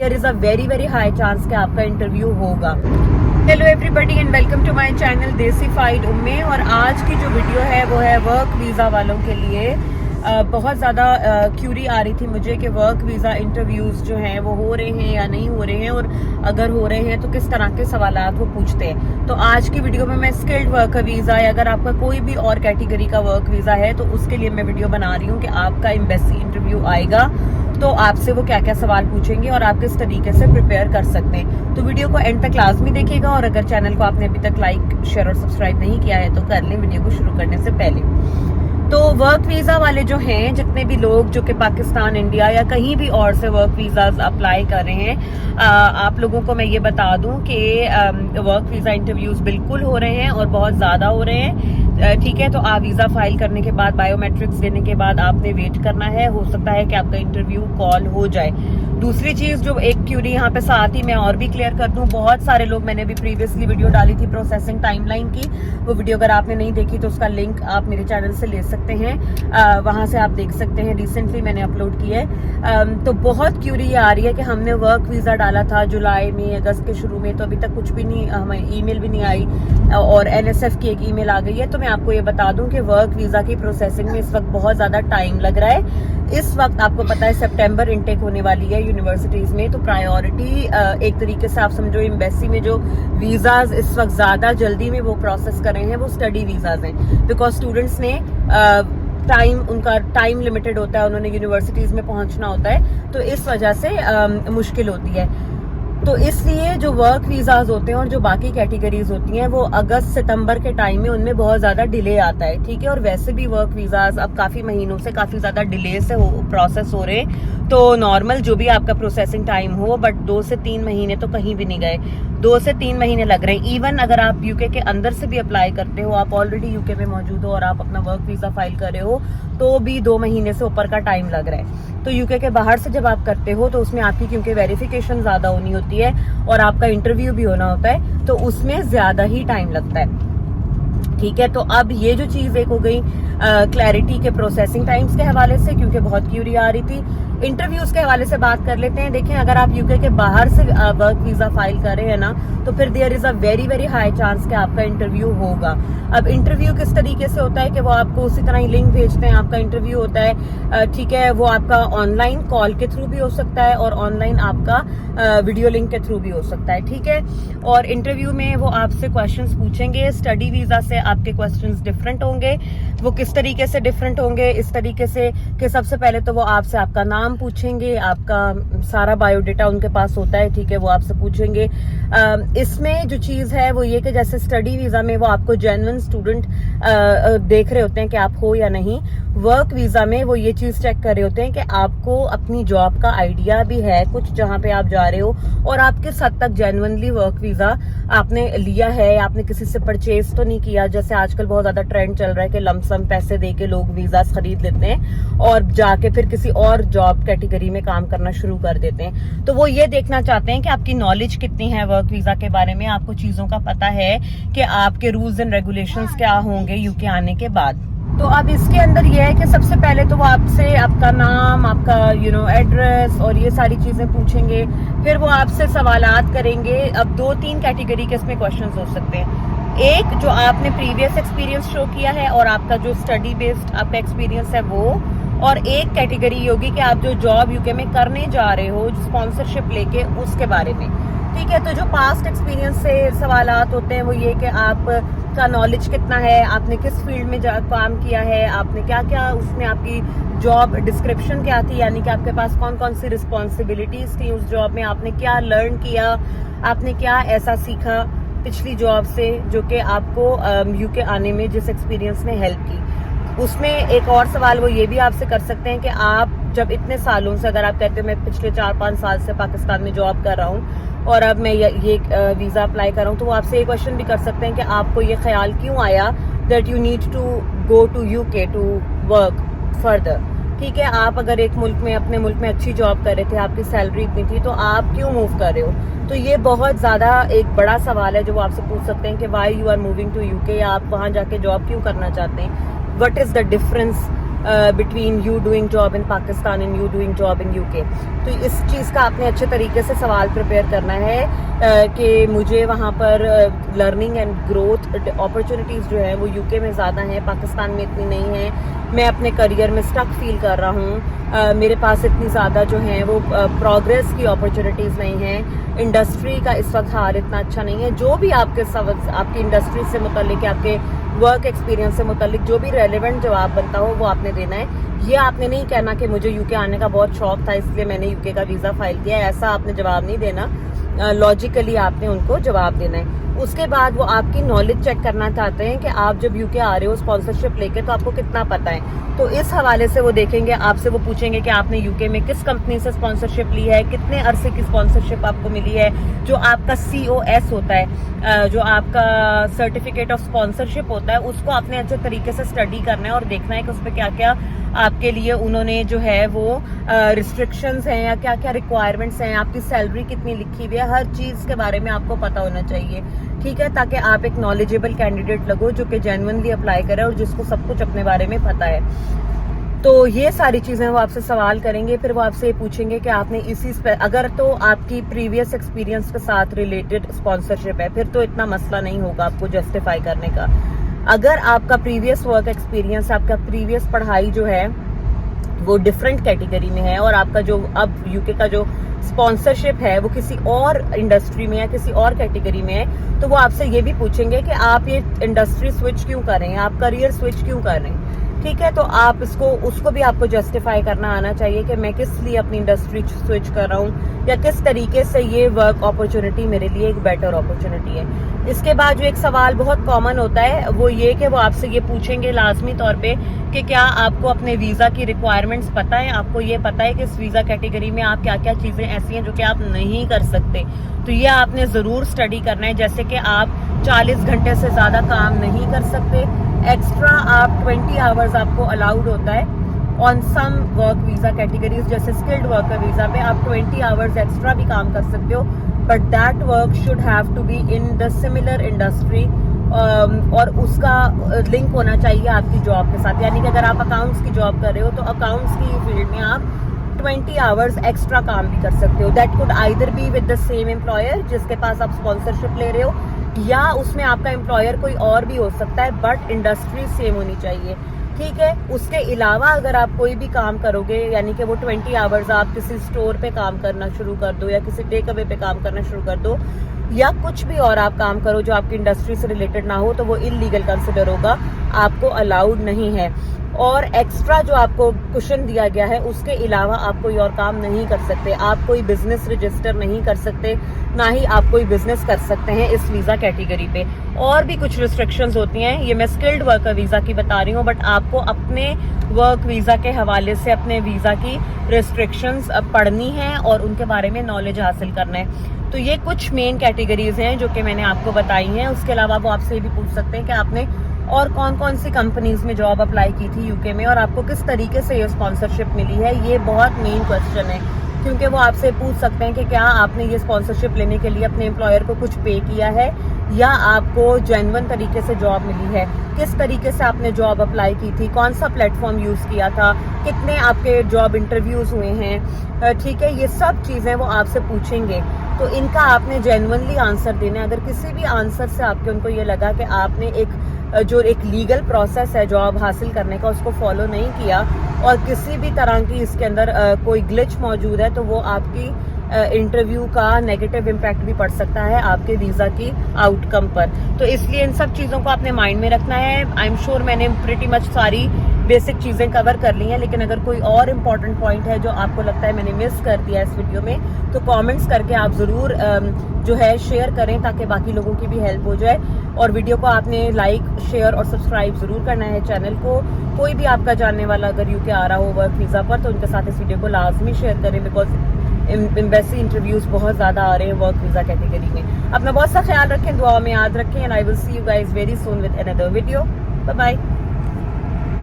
There is a very high chance कि आपका interview होगा। Hello everybody and welcome to my channel Desified Umme. और आज की जो वीडियो है वो है वर्क वीज़ा वालों के लिए। बहुत ज़्यादा क्यूरी आ रही थी मुझे कि वर्क वीज़ा इंटरव्यूज़ जो हैं वो हो रहे हैं या नहीं हो रहे हैं, और अगर हो रहे हैं तो किस तरह के सवालात वो पूछते हैं। तो आज की वीडियो में मैं स्किल्ड वर्कर वीज़ा या अगर आपका कोई भी और कैटेगरी का वर्क वीज़ा है तो उसके लिए मैं वीडियो बना रही हूँ कि आपका एम्बेसी इंटरव्यू आएगा तो आपसे वो क्या क्या सवाल पूछेंगे और आप किस तरीके से प्रिपेयर कर सकते हैं। तो वीडियो को एंड तक लाजमी देखिएगा, और अगर चैनल को आपने अभी तक लाइक शेयर और सब्सक्राइब नहीं किया है तो कर लें वीडियो को शुरू करने से पहले। तो वर्क वीज़ा वाले जो हैं, जितने भी लोग जो कि पाकिस्तान, इंडिया या कहीं भी और से वर्क वीज़ाज अप्लाई कर रहे हैं, आप लोगों को मैं ये बता दूं कि वर्क वीज़ा इंटरव्यूज़ बिल्कुल हो रहे हैं और बहुत ज़्यादा हो रहे हैं। ठीक है, तो आप वीज़ा फाइल करने के बाद बायोमेट्रिक्स देने के बाद आपने वेट करना है। हो सकता है कि आपका इंटरव्यू कॉल हो जाए। दूसरी चीज़ जो एक क्यूरी यहाँ पे साथ ही मैं और भी क्लियर कर दूं, बहुत सारे लोग, मैंने भी प्रीवियसली वीडियो डाली थी प्रोसेसिंग टाइमलाइन की, वो वीडियो अगर आपने नहीं देखी तो उसका लिंक आप मेरे चैनल से ले सकते हैं, वहां से आप देख सकते हैं। रिसेंटली मैंने अपलोड की है। तो बहुत क्यूरी आ रही है कि हमने वर्क वीज़ा डाला था जुलाई में, अगस्त के शुरू में, तो अभी तक कुछ भी नहीं, हमें ईमेल भी नहीं आई और NSF की एक ईमेल आ गई है। तो मैं आपको ये बता दूं कि वर्क वीज़ा की प्रोसेसिंग में इस वक्त बहुत ज़्यादा टाइम लग रहा है। इस वक्त आपको पता है सितंबर इनटेक होने वाली है यूनिवर्सिटीज़ में, तो प्रायोरिटी एक तरीके से आप समझो एम्बेसी में जो वीज़ाज इस वक्त ज़्यादा जल्दी में वो प्रोसेस कर रहे हैं वो स्टडी वीज़ाज हैं, बिकॉज स्टूडेंट्स ने उनका टाइम लिमिटेड होता है, उन्होंने यूनिवर्सिटीज़ में पहुंचना होता है, तो इस वजह से मुश्किल होती है। तो इसलिए जो वर्क वीज़ाज होते हैं और जो बाकी कैटेगरीज होती हैं वो अगस्त सितंबर के टाइम में उनमें बहुत ज़्यादा डिले आता है। ठीक है, और वैसे भी वर्क वीज़ाज अब काफ़ी महीनों से काफ़ी ज़्यादा डिले से प्रोसेस हो रहे हैं। तो नॉर्मल जो भी आपका प्रोसेसिंग टाइम हो, बट 2 से 3 महीने तो कहीं भी नहीं गए, 2 से 3 महीने लग रहे हैं। इवन अगर आप यूके के अंदर से भी अप्लाई करते हो, आप ऑलरेडी यूके में मौजूद हो और आप अपना वर्क वीज़ा फाइल कर रहे हो, तो भी 2 महीने से ऊपर का टाइम लग रहा है। तो यूके के बाहर से जब आप करते हो तो उसमें आपकी क्योंकि वेरिफिकेशन ज़्यादा होनी होती है और आपका इंटरव्यू भी होना होता है, तो उसमें ज़्यादा ही टाइम लगता है। ठीक है, तो अब ये जो चीज़ एक हो गई क्लैरिटी के प्रोसेसिंग टाइम्स के हवाले से, क्योंकि बहुत क्यूरी आ रही थी। इंटरव्यूज के हवाले से बात कर लेते हैं। देखें, अगर आप यूके के बाहर से वर्क वीज़ा फाइल कर रहे हैं ना, तो फिर there is a very high chance कि आपका इंटरव्यू होगा। अब इंटरव्यू किस तरीके से होता है कि वो आपको उसी तरह ही लिंक भेजते हैं, आपका इंटरव्यू होता है। ठीक है, वो आपका ऑनलाइन कॉल के थ्रू भी हो सकता है और ऑनलाइन आपका वीडियो लिंक के थ्रू भी हो सकता है। ठीक है, और इंटरव्यू में वो आपसे क्वेश्चंस पूछेंगे। स्टडी वीज़ा से आपके क्वेश्चंस डिफरेंट होंगे। वो किस तरीके से डिफरेंट होंगे? इस तरीके से कि सबसे पहले तो वो आपसे आपका नाम पूछेंगे, आपका सारा बायोडेटा उनके पास होता है। ठीक है, वो आपसे पूछेंगे। इसमें जो चीज़ है वो ये कि जैसे स्टडी वीज़ा में वो आपको जेन्युइन स्टूडेंट देख रहे होते हैं कि आप हो या नहीं। वर्क वीज़ा में वो ये चीज़ चेक कर रहे होते हैं कि आपको अपनी जॉब का आइडिया भी है कुछ जहाँ पे आप जा रहे हो, और आप किस हद तक जेन्युइनली वर्क वीज़ा आपने लिया है, आपने किसी से परचेज तो नहीं किया। जैसे आजकल बहुत ज़्यादा ट्रेंड चल रहा है कि लमसम पैसे दे के लोग वीज़ा खरीद लेते हैं और जाके फिर किसी और जॉब कैटेगरी में काम करना शुरू कर देते हैं। तो वो ये देखना चाहते हैं कि आपकी नॉलेज कितनी है वर्क वीज़ा के बारे में, आपको चीज़ों का पता है कि आपके रूल्स एंड रेगुलेशंस क्या होंगे यूके आने के बाद। तो अब इसके अंदर ये है कि सबसे पहले तो वो आपसे आपका नाम, आपका एड्रेस और ये सारी चीज़ें पूछेंगे। फिर वो आपसे सवालात करेंगे। अब 2-3 कैटेगरी के इसमें क्वेश्चंस हो सकते हैं। एक जो आपने प्रीवियस एक्सपीरियंस शो किया है और आपका जो स्टडी बेस्ड आपका एक्सपीरियंस है वो, और एक कैटेगरी होगी कि आप जो जॉब यूके में करने जा रहे हो स्पॉन्सरशिप लेके, उसके बारे में। ठीक है, तो जो पास्ट एक्सपीरियंस से सवालात होते हैं वो ये कि आपका नॉलेज कितना है, आपने किस फील्ड में काम किया है, आपने क्या क्या, उसमें आपकी जॉब डिस्क्रिप्शन क्या थी, यानी कि आपके पास कौन कौन सी रिस्पॉन्सिबिलिटीज थी उस जॉब में, आपने क्या लर्न किया, आपने क्या ऐसा सीखा पिछली जॉब से जो कि आपको यूके आने में जिस एक्सपीरियंस ने हेल्प की। उसमें एक और सवाल वो ये भी आपसे कर सकते हैं कि आप जब इतने सालों से, अगर आप कहते हो मैं पिछले 4-5 साल से पाकिस्तान में जॉब कर रहा हूँ और अब मैं ये वीज़ा अप्लाई कर रहा हूँ, तो वो आपसे ये क्वेश्चन भी कर सकते हैं कि आपको ये ख्याल क्यों आया that you need to go to UK to work further. ठीक है, आप अगर एक मुल्क में, अपने मुल्क में अच्छी जॉब कर रहे थे, आपकी सैलरी इतनी थी, तो आप क्यों मूव कर रहे हो? तो ये बहुत ज़्यादा एक बड़ा सवाल है जो वो आपसे पूछ सकते हैं कि why you are moving to UK, या आप वहाँ जाके जॉब क्यों करना चाहते हैं, what is the difference between you doing job in Pakistan and you doing job in UK. तो इस चीज़ का आपने अच्छे तरीके से सवाल प्रिपेयर करना है कि मुझे वहाँ पर लर्निंग एंड ग्रोथ अपॉर्चुनिटीज़ जो है वो यूके में ज़्यादा हैं, पाकिस्तान में इतनी नहीं है। मैं अपने करियर में स्टक फील कर रहा हूँ, मेरे पास इतनी ज़्यादा जो है वो प्रोग्रेस की अपॉर्चुनिटीज़ नहीं है, इंडस्ट्री का इस वक्त हाल इतना अच्छा नहीं है। जो भी आपकी इंडस्ट्री से मुतल्लिक, आपके वर्क एक्सपीरियंस से मुतल्लिक जो भी रेलेवेंट जवाब बनता हो वो आपने देना है। ये आपने नहीं कहना कि मुझे यूके आने का बहुत शौक था इसलिए मैंने यूके का वीज़ा फाइल किया, ऐसा आपने जवाब नहीं देना। लॉजिकली आपने उनको जवाब देना है। उसके बाद वो आपकी नॉलेज चेक करना चाहते हैं कि आप जब यूके आ रहे हो स्पॉन्सरशिप लेके तो आपको कितना पता है। तो इस हवाले से वो देखेंगे, आपसे वो पूछेंगे कि आपने यूके में किस कंपनी से स्पॉन्सरशिप ली है, कितने अरसे की स्पॉन्सरशिप आपको मिली है। जो आपका COS होता है, जो आपका सर्टिफिकेट ऑफ स्पॉन्सरशिप होता है, उसको आपने अच्छे तरीके से स्टडी करना है और देखना है कि उस पर क्या क्या आपके लिए उन्होंने जो है वो रिस्ट्रिक्शंस हैं या क्या क्या रिक्वायरमेंट्स हैं, आपकी सैलरी कितनी लिखी हुई है, हर चीज़ के बारे में आपको पता होना चाहिए, ठीक है, ताकि आप एक नॉलेजेबल कैंडिडेट लगो जो कि जेन्युइनली अप्लाई करे और जिसको सब कुछ अपने बारे में पता है। तो ये सारी चीज़ें वो आपसे सवाल करेंगे। फिर वो आपसे ये पूछेंगे कि आपने अगर तो आपकी प्रीवियस एक्सपीरियंस के साथ रिलेटेड स्पॉन्सरशिप है फिर तो इतना मसला नहीं होगा आपको जस्टिफाई करने का। अगर आपका प्रीवियस वर्क एक्सपीरियंस, आपका प्रीवियस पढ़ाई जो है वो डिफरेंट कैटेगरी में है और आपका जो अब यूके का जो स्पॉन्सरशिप है वो किसी और इंडस्ट्री में या किसी और कैटेगरी में है, तो वो आपसे ये भी पूछेंगे कि आप ये इंडस्ट्री स्विच क्यों कर रहे हैं, आप करियर स्विच क्यों कर रहे हैं, ठीक है। तो आप उसको भी आपको जस्टिफाई करना आना चाहिए कि मैं किस लिए अपनी इंडस्ट्री स्विच कर रहा हूँ या किस तरीके से ये वर्क अपॉर्चुनिटी मेरे लिए एक बेटर अपॉर्चुनिटी है। इसके बाद जो एक सवाल बहुत कॉमन होता है वो ये कि वो आपसे ये पूछेंगे लाजमी तौर पे कि क्या आपको अपने वीज़ा की रिक्वायरमेंट्स पता है, आपको ये पता है कि इस वीज़ा कैटेगरी में आप क्या क्या चीज़ें ऐसी हैं जो कि आप नहीं कर सकते। तो ये आपने ज़रूर स्टडी करना है, जैसे कि आप 40 घंटे से ज़्यादा काम नहीं कर सकते, एक्स्ट्रा आप 20 आवर्स आपको अलाउड होता है on some work visa categories, जैसे स्किल्ड वर्कर वीज़ा पे आप 20 आवर्स एक्स्ट्रा भी काम कर सकते हो, but that work should have to be in the similar industry और उसका लिंक होना चाहिए आपकी जॉब के साथ। यानी कि अगर आप अकाउंट्स की जॉब कर रहे हो तो अकाउंट्स की फील्ड में आप 20 आवर्स एक्स्ट्रा काम भी कर सकते हो। That could either be with the same employer जिसके पास आप स्पॉन्सरशिप ले रहे हो, या उसमें आपका एम्प्लॉयर कोई और भी हो सकता है, बट इंडस्ट्री सेम होनी चाहिए, ठीक है। उसके अलावा अगर आप कोई भी काम करोगे, यानी कि वो 20 आवर्स आप किसी स्टोर पे काम करना शुरू कर दो या किसी टेक अवे पे काम करना शुरू कर दो या कुछ भी और आप काम करो जो आपकी इंडस्ट्री से रिलेटेड ना हो, तो वो इलीगल कंसिडर होगा, आपको अलाउड नहीं है। और एक्स्ट्रा जो आपको क्वेश्चन दिया गया है उसके अलावा आप कोई और काम नहीं कर सकते, आप कोई बिजनेस रजिस्टर नहीं कर सकते, ना ही आप कोई बिजनेस कर सकते हैं इस वीज़ा कैटेगरी पे। और भी कुछ रिस्ट्रिक्शंस होती हैं, ये मैं स्किल्ड वर्कर वीज़ा की बता रही हूँ, बट आपको अपने वर्क वीज़ा के हवाले से अपने वीज़ा की रिस्ट्रिक्शंस पढ़नी है और उनके बारे में नॉलेज हासिल करना है। तो ये कुछ मेन कैटेगरीज हैं जो कि मैंने आपको बताई हैं। उसके अलावा वो आपसे ये भी पूछ सकते हैं कि आपने और कौन कौन सी कंपनीज में जॉब अप्लाई की थी यूके में और आपको किस तरीके से ये स्पॉन्सरशिप मिली है। ये बहुत मेन क्वेश्चन है, क्योंकि वो आपसे पूछ सकते हैं कि क्या आपने ये स्पॉन्सरशिप लेने के लिए अपने एम्प्लॉयर को कुछ पे किया है या आपको जेन्युइन तरीके से जॉब मिली है, किस तरीके से आपने जॉब अप्लाई की थी, कौन सा प्लेटफॉर्म यूज़ किया था, कितने आपके जॉब इंटरव्यूज़ हुए हैं, ठीक है। ये सब चीज़ें वो आपसे पूछेंगे, तो इनका आपने जेन्युइनली आंसर देना है। अगर किसी भी आंसर से आपके उनको ये लगा कि आपने एक लीगल प्रोसेस है जॉब हासिल करने का उसको फॉलो नहीं किया और किसी भी तरह की इसके अंदर कोई ग्लिच मौजूद है, तो वो आपकी इंटरव्यू का नेगेटिव इम्पैक्ट भी पड़ सकता है आपके वीज़ा की आउटकम पर। तो इसलिए इन सब चीज़ों को आपने माइंड में रखना है। आई एम श्योर मैंने प्रिटी मच सारी बेसिक चीज़ें कवर कर ली हैं, लेकिन अगर कोई और इम्पॉर्टेंट पॉइंट है जो आपको लगता है मैंने मिस कर दिया इस वीडियो में, तो कमेंट्स करके आप ज़रूर जो है शेयर करें ताकि बाकी लोगों की भी हेल्प हो जाए। और वीडियो को आपने लाइक, शेयर और सब्सक्राइब ज़रूर करना है चैनल को। कोई भी आपका जानने वाला अगर यूके आ रहा हो वर्क वीज़ा पर, तो उनके साथ इस वीडियो को लाजमी शेयर करें, बिकॉज एम्बेसी इंटरव्यूज़ बहुत ज़्यादा आ रहे हैं वर्क वीज़ा कैटेगरी में। अपना बहुत सा ख्याल रखें, दुआ में याद रखें, and I will see you guys very soon with another video. Bye bye.